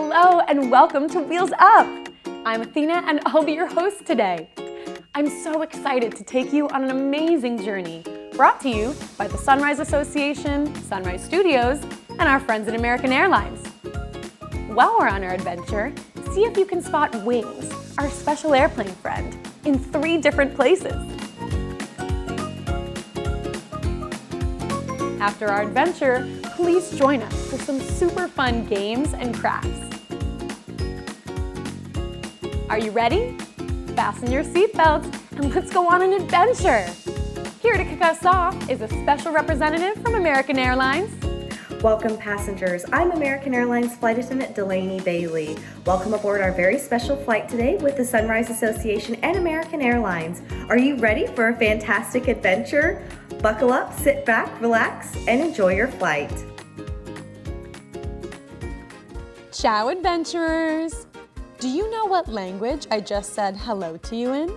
Hello and welcome to Wheels Up! I'm Athena and I'll be your host today. I'm so excited to take you on an amazing journey brought to you by the Sunrise Association, Sunrise Studios, and our friends at American Airlines. While we're on our adventure, see if you can spot Wings, our special airplane friend, in 3 different places. After our adventure, please join us for some super fun games and crafts. Are you ready? Fasten your seatbelts and let's go on an adventure! Here to kick us off is a special representative from American Airlines. Welcome passengers, I'm American Airlines Flight Attendant Delaney Bailey. Welcome aboard our very special flight today with the Sunrise Association and American Airlines. Are you ready for a fantastic adventure? Buckle up, sit back, relax, and enjoy your flight. Ciao adventurers! Do you know what language I just said hello to you in?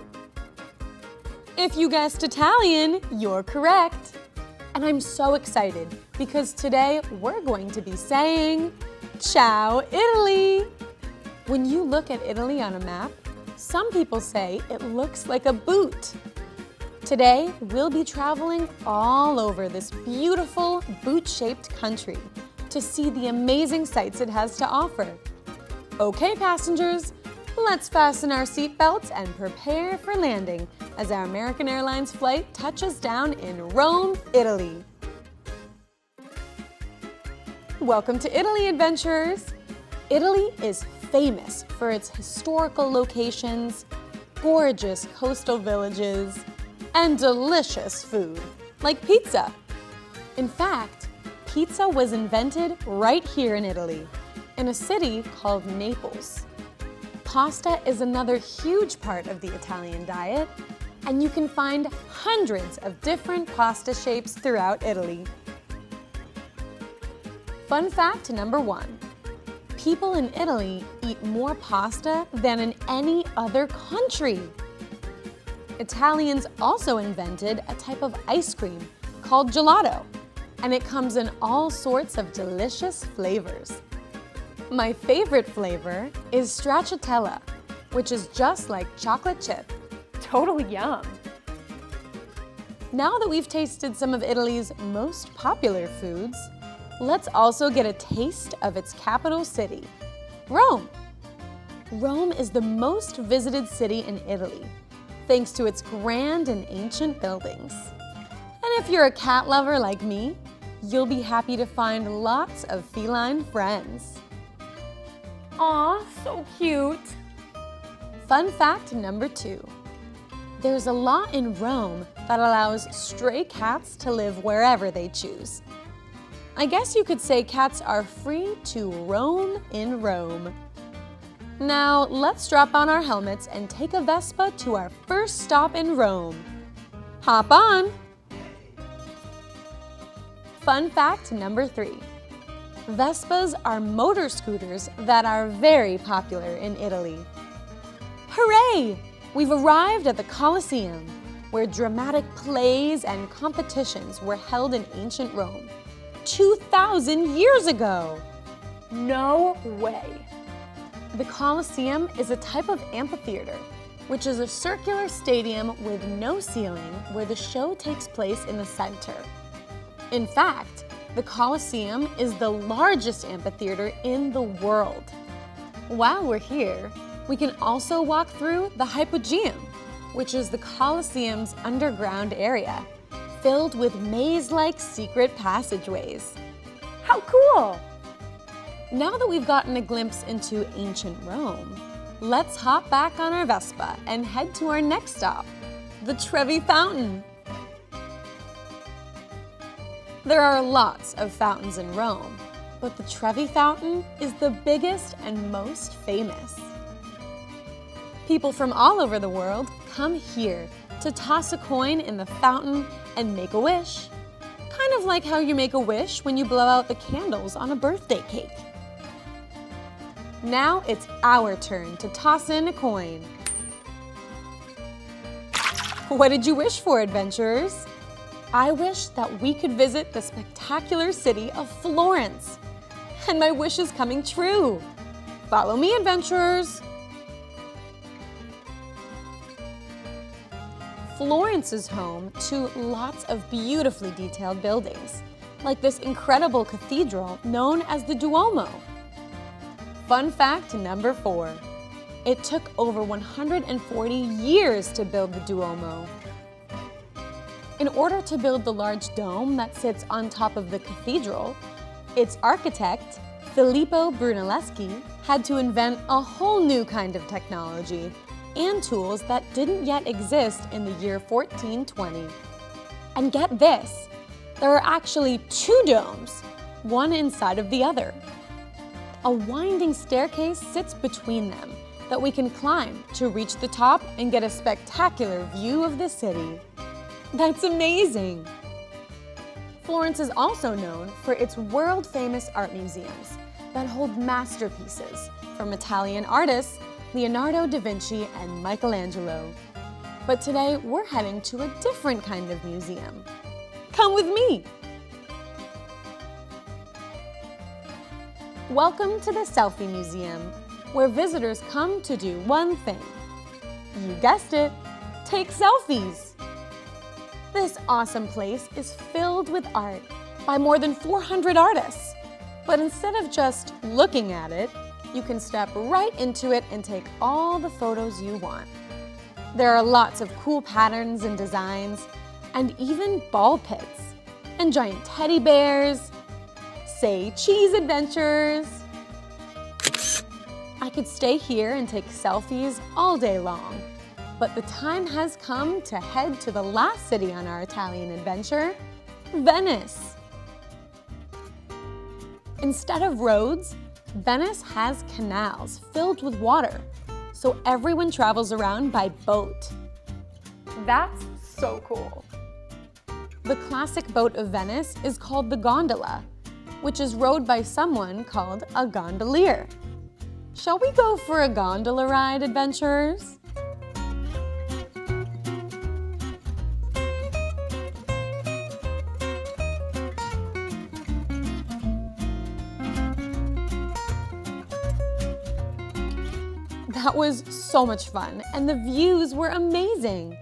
If you guessed Italian, you're correct. And I'm so excited because today we're going to be saying, Ciao Italy! When you look at Italy on a map, some people say it looks like a boot. Today, we'll be traveling all over this beautiful boot-shaped country to see the amazing sights it has to offer. Okay, passengers, let's fasten our seatbelts and prepare for landing as our American Airlines flight touches down in Rome, Italy. Welcome to Italy, adventurers! Italy is famous for its historical locations, gorgeous coastal villages, and delicious food, like pizza. In fact, pizza was invented right here in Italy, in a city called Naples. Pasta is another huge part of the Italian diet, and you can find hundreds of different pasta shapes throughout Italy. Fun fact number 1. People in Italy eat more pasta than in any other country. Italians also invented a type of ice cream called gelato, and it comes in all sorts of delicious flavors. My favorite flavor is stracciatella, which is just like chocolate chip. Totally yum! Now that we've tasted some of Italy's most popular foods, let's also get a taste of its capital city, Rome. Rome is the most visited city in Italy, thanks to its grand and ancient buildings. And if you're a cat lover like me, you'll be happy to find lots of feline friends. Aw, so cute! Fun fact number 2. There's a law in Rome that allows stray cats to live wherever they choose. I guess you could say cats are free to roam in Rome. Now, let's strap on our helmets and take a Vespa to our first stop in Rome. Hop on! Fun fact number 3. Vespas are motor scooters that are very popular in Italy. Hooray! We've arrived at the Colosseum, where dramatic plays and competitions were held in ancient Rome 2,000 years ago. No way! The Colosseum is a type of amphitheater, which is a circular stadium with no ceiling where the show takes place in the center. In fact, the Colosseum is the largest amphitheater in the world. While we're here, we can also walk through the Hypogeum, which is the Colosseum's underground area, filled with maze-like secret passageways. How cool! Now that we've gotten a glimpse into ancient Rome, let's hop back on our Vespa and head to our next stop, the Trevi Fountain. There are lots of fountains in Rome, but the Trevi Fountain is the biggest and most famous. People from all over the world come here to toss a coin in the fountain and make a wish. Kind of like how you make a wish when you blow out the candles on a birthday cake. Now it's our turn to toss in a coin. What did you wish for, adventurers? I wish that we could visit the spectacular city of Florence. And my wish is coming true. Follow me, adventurers! Florence is home to lots of beautifully detailed buildings, like this incredible cathedral known as the Duomo. Fun fact number 4. It took over 140 years to build the Duomo. In order to build the large dome that sits on top of the cathedral, its architect, Filippo Brunelleschi, had to invent a whole new kind of technology and tools that didn't yet exist in the year 1420. And get this, there are actually 2 domes, one inside of the other. A winding staircase sits between them that we can climb to reach the top and get a spectacular view of the city. That's amazing! Florence is also known for its world-famous art museums that hold masterpieces from Italian artists Leonardo da Vinci and Michelangelo. But today we're heading to a different kind of museum. Come with me! Welcome to the Selfie Museum, where visitors come to do one thing. You guessed it, take selfies! This awesome place is filled with art by more than 400 artists. But instead of just looking at it, you can step right into it and take all the photos you want. There are lots of cool patterns and designs, and even ball pits, and giant teddy bears. Say cheese, adventurers! I could stay here and take selfies all day long, but the time has come to head to the last city on our Italian adventure, Venice. Instead of roads, Venice has canals filled with water, so everyone travels around by boat. That's so cool. The classic boat of Venice is called the gondola, which is rowed by someone called a gondolier. Shall we go for a gondola ride, adventurers? That was so much fun, and the views were amazing.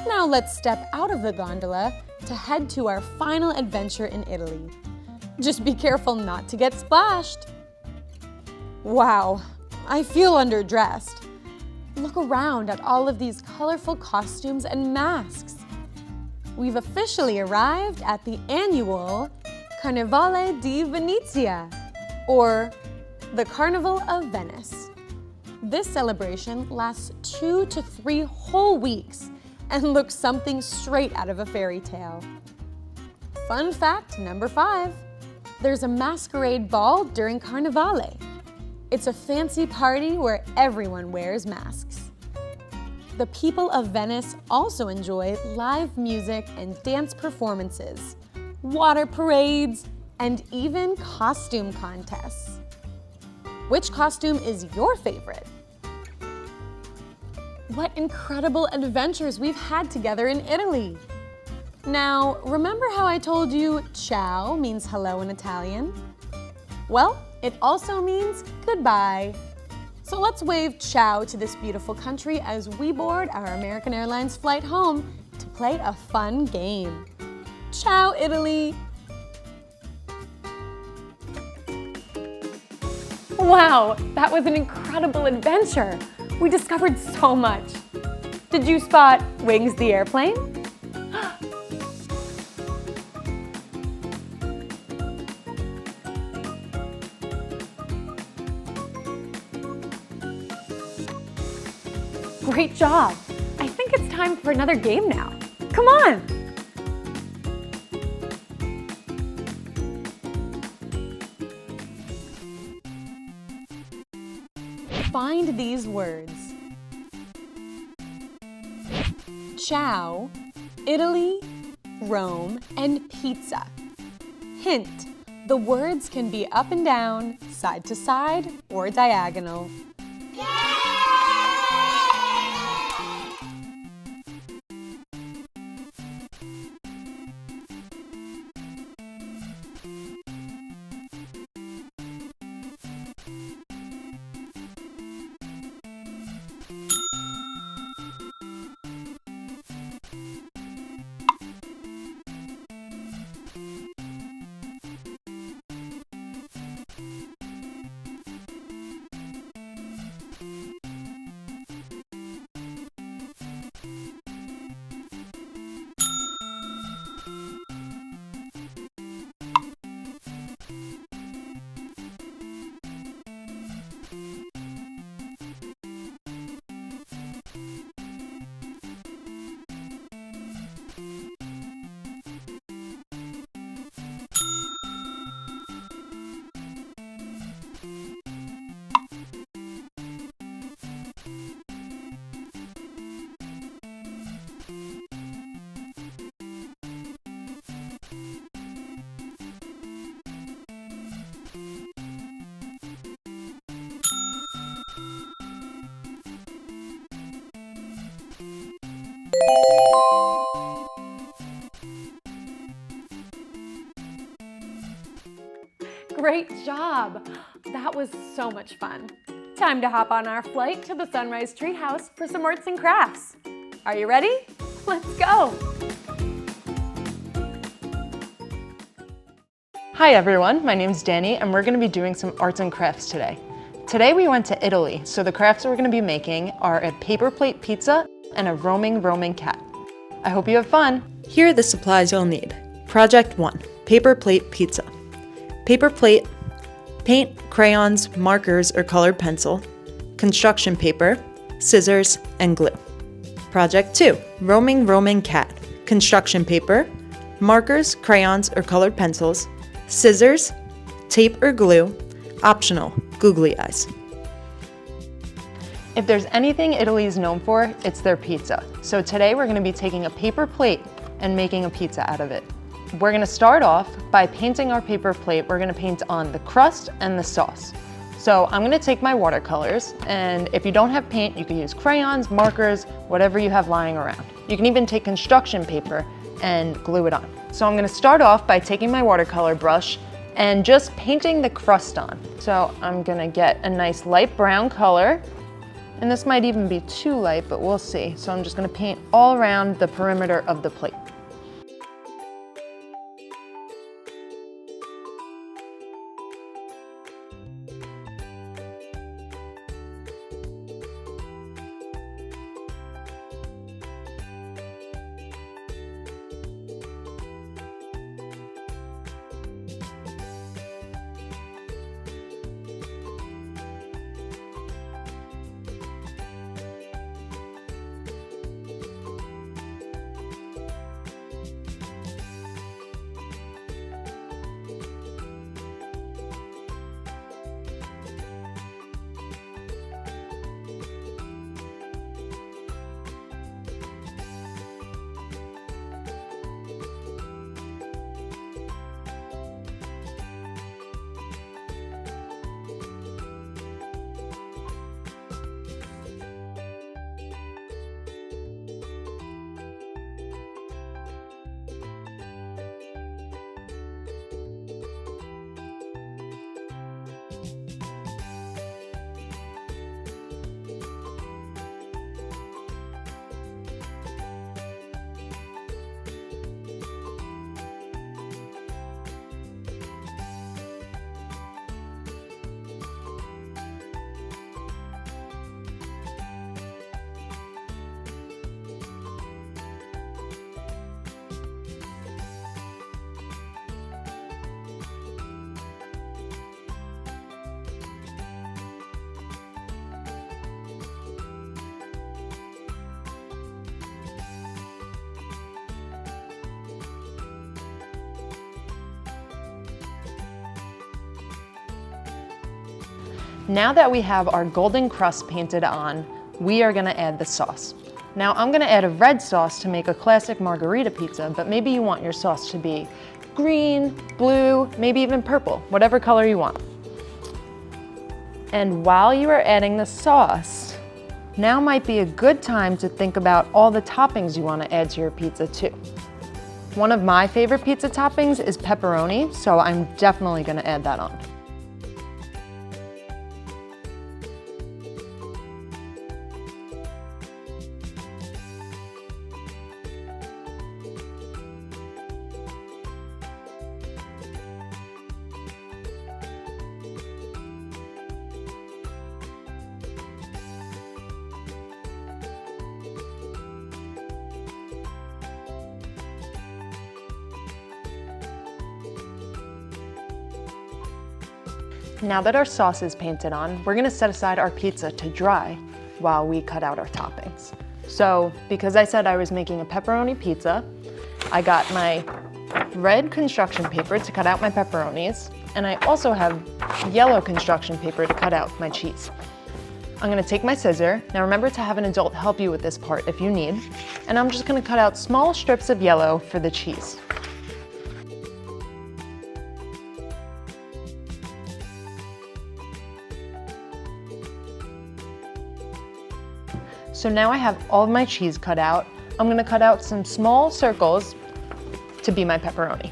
Now let's step out of the gondola to head to our final adventure in Italy. Just be careful not to get splashed. Wow, I feel underdressed. Look around at all of these colorful costumes and masks. We've officially arrived at the annual Carnival di Venezia, or the Carnival of Venice. This celebration lasts 2 to 3 whole weeks and looks something straight out of a fairy tale. Fun fact number 5, there's a masquerade ball during Carnivale. It's a fancy party where everyone wears masks. The people of Venice also enjoy live music and dance performances, water parades, and even costume contests. Which costume is your favorite? What incredible adventures we've had together in Italy! Now, remember how I told you ciao means hello in Italian? Well, it also means goodbye. So let's wave ciao to this beautiful country as we board our American Airlines flight home to play a fun game. Ciao, Italy! Wow, that was an incredible adventure. We discovered so much. Did you spot Wings the airplane? Great job. I think it's time for another game now. Come on. Find these words. Ciao, Italy, Rome, and pizza. Hint, the words can be up and down, side to side, or diagonal. Great job! That was so much fun. Time to hop on our flight to the Sunrise Treehouse for some arts and crafts. Are you ready? Let's go! Hi everyone, my name's Danny and we're going to be doing some arts and crafts today. Today we went to Italy, so the crafts that we're going to be making are a paper plate pizza and a roaming cat. I hope you have fun! Here are the supplies you'll need. Project 1, paper plate pizza. Paper plate, paint, crayons, markers or colored pencil, construction paper, scissors, and glue. Project 2, roaming cat. Construction paper, markers, crayons or colored pencils, scissors, tape or glue, optional, googly eyes. If there's anything Italy is known for, it's their pizza. So today we're going to be taking a paper plate and making a pizza out of it. We're going to start off by painting our paper plate. We're going to paint on the crust and the sauce. So I'm going to take my watercolors, and if you don't have paint, you can use crayons, markers, whatever you have lying around. You can even take construction paper and glue it on. So I'm going to start off by taking my watercolor brush and just painting the crust on. So I'm going to get a nice light brown color, and this might even be too light, but we'll see. So I'm just going to paint all around the perimeter of the plate. Now that we have our golden crust painted on, we are gonna add the sauce. Now I'm gonna add a red sauce to make a classic margarita pizza, but maybe you want your sauce to be green, blue, maybe even purple, whatever color you want. And while you are adding the sauce, now might be a good time to think about all the toppings you wanna add to your pizza too. One of my favorite pizza toppings is pepperoni, so I'm definitely gonna add that on. Now that our sauce is painted on, we're gonna set aside our pizza to dry while we cut out our toppings. So, because I said I was making a pepperoni pizza, I got my red construction paper to cut out my pepperonis, and I also have yellow construction paper to cut out my cheese. I'm gonna take my scissor. Now remember to have an adult help you with this part if you need, and I'm just gonna cut out small strips of yellow for the cheese. So now I have all of my cheese cut out. I'm gonna cut out some small circles to be my pepperoni.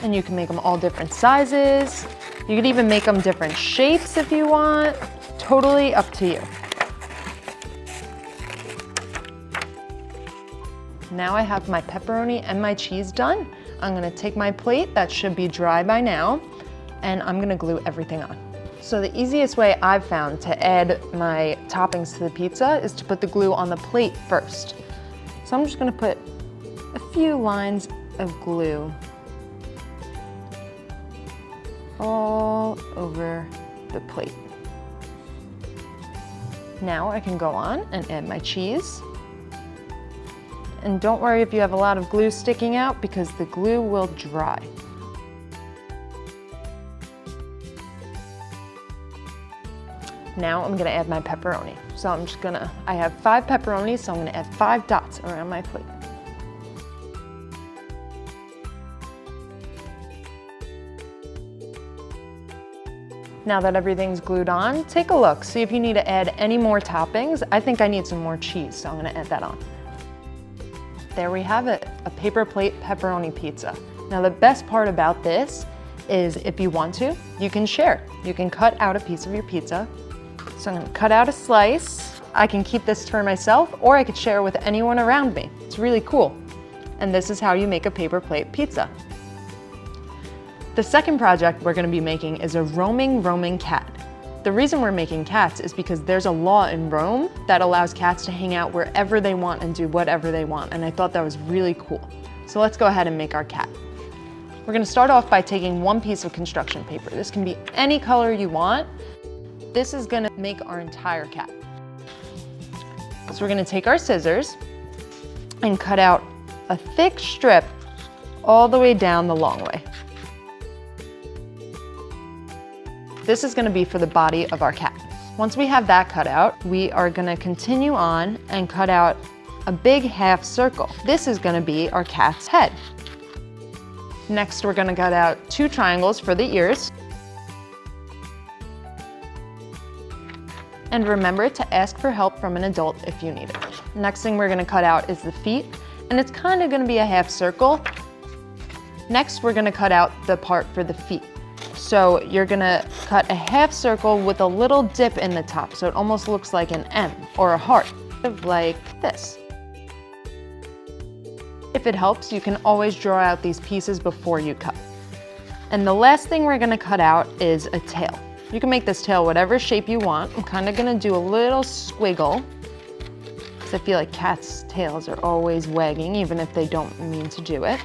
And you can make them all different sizes. You could even make them different shapes if you want. Totally up to you. Now I have my pepperoni and my cheese done. I'm gonna take my plate, that should be dry by now, and I'm gonna glue everything on. So the easiest way I've found to add my toppings to the pizza is to put the glue on the plate first. So I'm just gonna put a few lines of glue all over the plate. Now I can go on and add my cheese. And don't worry if you have a lot of glue sticking out because the glue will dry. Now I'm gonna add my pepperoni. So I have 5 pepperonis, so I'm gonna add 5 dots around my plate. Now that everything's glued on, take a look, see if you need to add any more toppings. I think I need some more cheese, so I'm gonna add that on. There we have it, a paper plate pepperoni pizza. Now the best part about this is if you want to, you can share. You can cut out a piece of your pizza. So I'm gonna cut out a slice. I can keep this for myself or I could share with anyone around me. It's really cool. And this is how you make a paper plate pizza. The second project we're gonna be making is a roaming cat. The reason we're making cats is because there's a law in Rome that allows cats to hang out wherever they want and do whatever they want, and I thought that was really cool. So let's go ahead and make our cat. We're gonna start off by taking 1 piece of construction paper. This can be any color you want. This is gonna make our entire cat. So we're gonna take our scissors and cut out a thick strip all the way down the long way. This is gonna be for the body of our cat. Once we have that cut out, we are gonna continue on and cut out a big half circle. This is gonna be our cat's head. Next, we're gonna cut out 2 triangles for the ears. And remember to ask for help from an adult if you need it. Next thing we're gonna cut out is the feet, and it's kinda gonna be a half circle. Next, we're gonna cut out the part for the feet. So you're gonna cut a half circle with a little dip in the top, so it almost looks like an M or a heart, like this. If it helps, you can always draw out these pieces before you cut. And the last thing we're gonna cut out is a tail. You can make this tail whatever shape you want. I'm kinda gonna do a little squiggle, because I feel like cats' tails are always wagging, even if they don't mean to do it.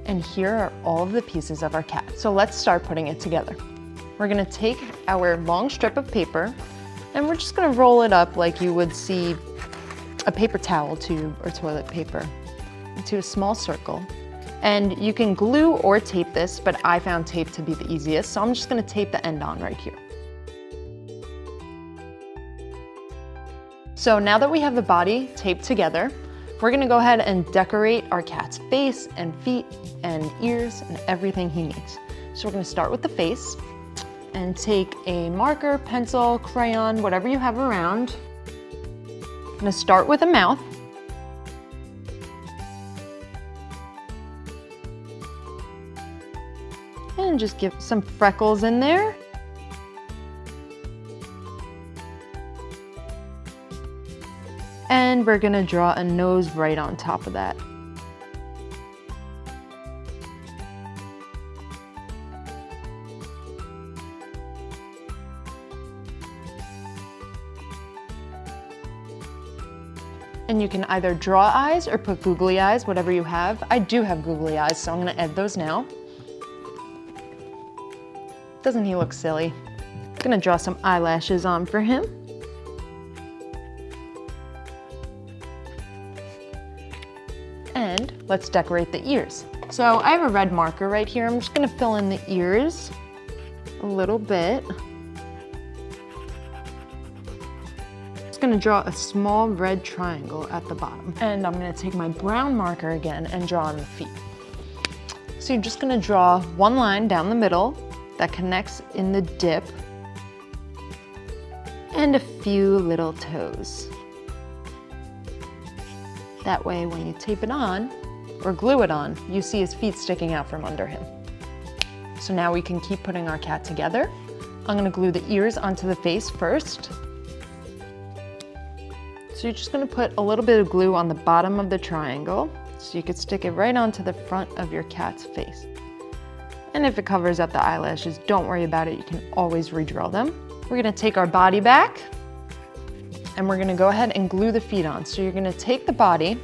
And here are all of the pieces of our cat. So let's start putting it together. We're gonna take our long strip of paper and we're just gonna roll it up like you would see a paper towel tube or toilet paper into a small circle. And you can glue or tape this, but I found tape to be the easiest, so I'm just gonna tape the end on right here. So now that we have the body taped together, we're gonna go ahead and decorate our cat's face and feet and ears and everything he needs. So we're gonna start with the face and take a marker, pencil, crayon, whatever you have around. I'm gonna start with a mouth. And just give some freckles in there. And we're gonna draw a nose right on top of that. And you can either draw eyes or put googly eyes, whatever you have. I do have googly eyes, so I'm gonna add those now. Doesn't he look silly? I'm gonna draw some eyelashes on for him. And let's decorate the ears. So I have a red marker right here. I'm just gonna fill in the ears a little bit. Just gonna draw a small red triangle at the bottom. And I'm gonna take my brown marker again and draw on the feet. So you're just gonna draw one line down the middle that connects in the dip and a few little toes. That way, when you tape it on, or glue it on, you see his feet sticking out from under him. So now we can keep putting our cat together. I'm gonna glue the ears onto the face first. So you're just gonna put a little bit of glue on the bottom of the triangle so you could stick it right onto the front of your cat's face. And if it covers up the eyelashes, don't worry about it, you can always redraw them. We're gonna take our body back and we're gonna go ahead and glue the feet on. So you're gonna take the body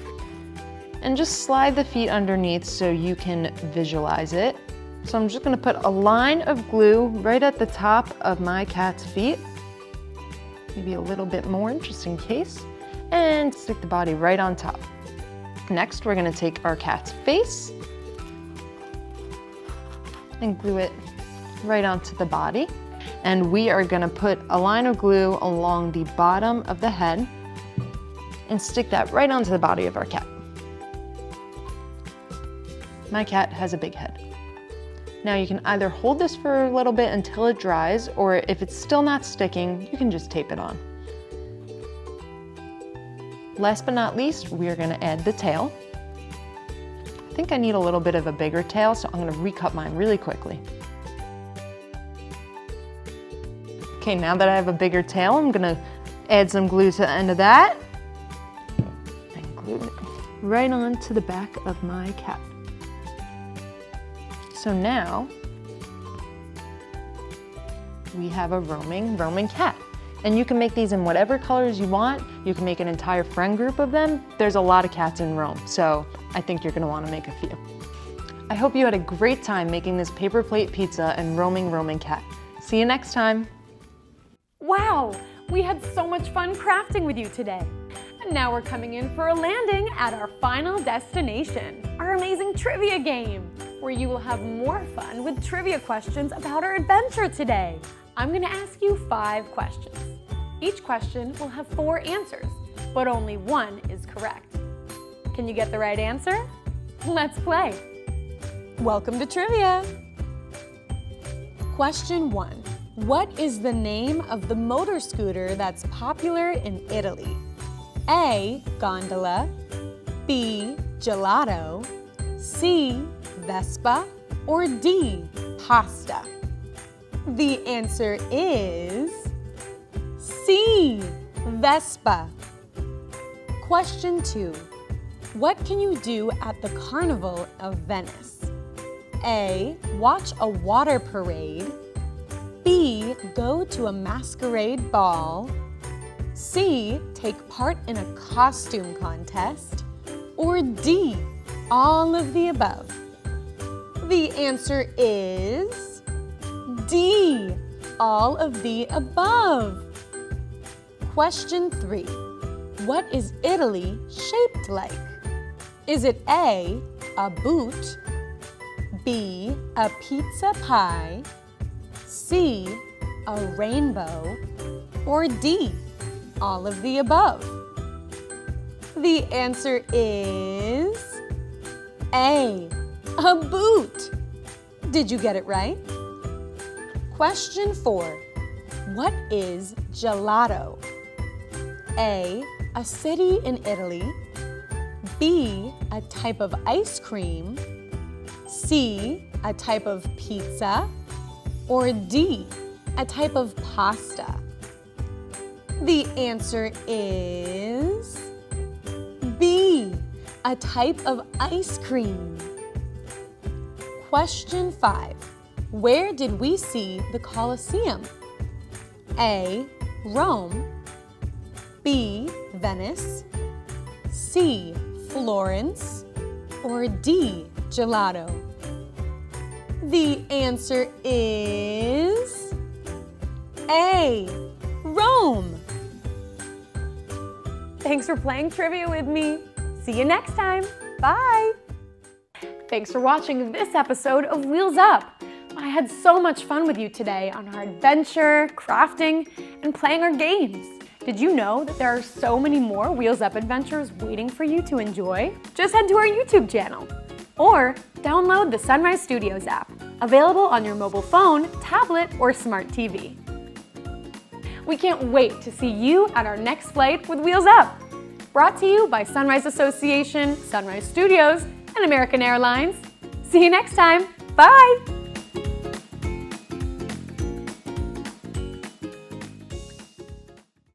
and just slide the feet underneath so you can visualize it. So I'm just gonna put a line of glue right at the top of my cat's feet, maybe a little bit more just in case, and stick the body right on top. Next, we're gonna take our cat's face and glue it right onto the body. And we are gonna put a line of glue along the bottom of the head and stick that right onto the body of our cat. My cat has a big head. Now you can either hold this for a little bit until it dries, or if it's still not sticking, you can just tape it on. Last but not least, we are gonna add the tail. I think I need a little bit of a bigger tail, so I'm gonna recut mine really quickly. Okay, now that I have a bigger tail, I'm gonna add some glue to the end of that and glue it right onto the back of my cat. So now we have a roaming cat. And you can make these in whatever colors you want. You can make an entire friend group of them. There's a lot of cats in Rome, so I think you're gonna wanna make a few. I hope you had a great time making this paper plate pizza and roaming cat. See you next time. Wow, we had so much fun crafting with you today. And now we're coming in for a landing at our final destination, our amazing trivia game, where you will have more fun with trivia questions about our adventure today. I'm gonna ask you 5 questions. Each question will have 4 answers, but only one is correct. Can you get the right answer? Let's play. Welcome to trivia. Question 1. What is the name of the motor scooter that's popular in Italy? A, gondola, B, gelato, C, Vespa, or D, pasta? The answer is C, Vespa. Question 2. What can you do at the Carnival of Venice? A, watch a water parade, B, go to a masquerade ball, C, take part in a costume contest, or D, all of the above? The answer is D, all of the above. Question 3. What is Italy shaped like? Is it A, a boot, B, a pizza pie, C, a rainbow, or D, all of the above? The answer is A, a boot. Did you get it right? Question 4. What is gelato? A, a city in Italy, B, a type of ice cream, C, a type of pizza, or D, a type of pasta? The answer is B, a type of ice cream. Question 5. Where did we see the Colosseum? A, Rome, B, Venice, C, Florence, or D, gelato? The answer is A, Rome. Thanks for playing trivia with me. See you next time. Bye. Thanks for watching this episode of Wheels Up. I had so much fun with you today on our adventure, crafting, and playing our games. Did you know that there are so many more Wheels Up adventures waiting for you to enjoy? Just head to our YouTube channel or download the Sunrise Studios app, available on your mobile phone, tablet, or smart TV. We can't wait to see you at our next flight with Wheels Up. Brought to you by Sunrise Association, Sunrise Studios, and American Airlines. See you next time. Bye!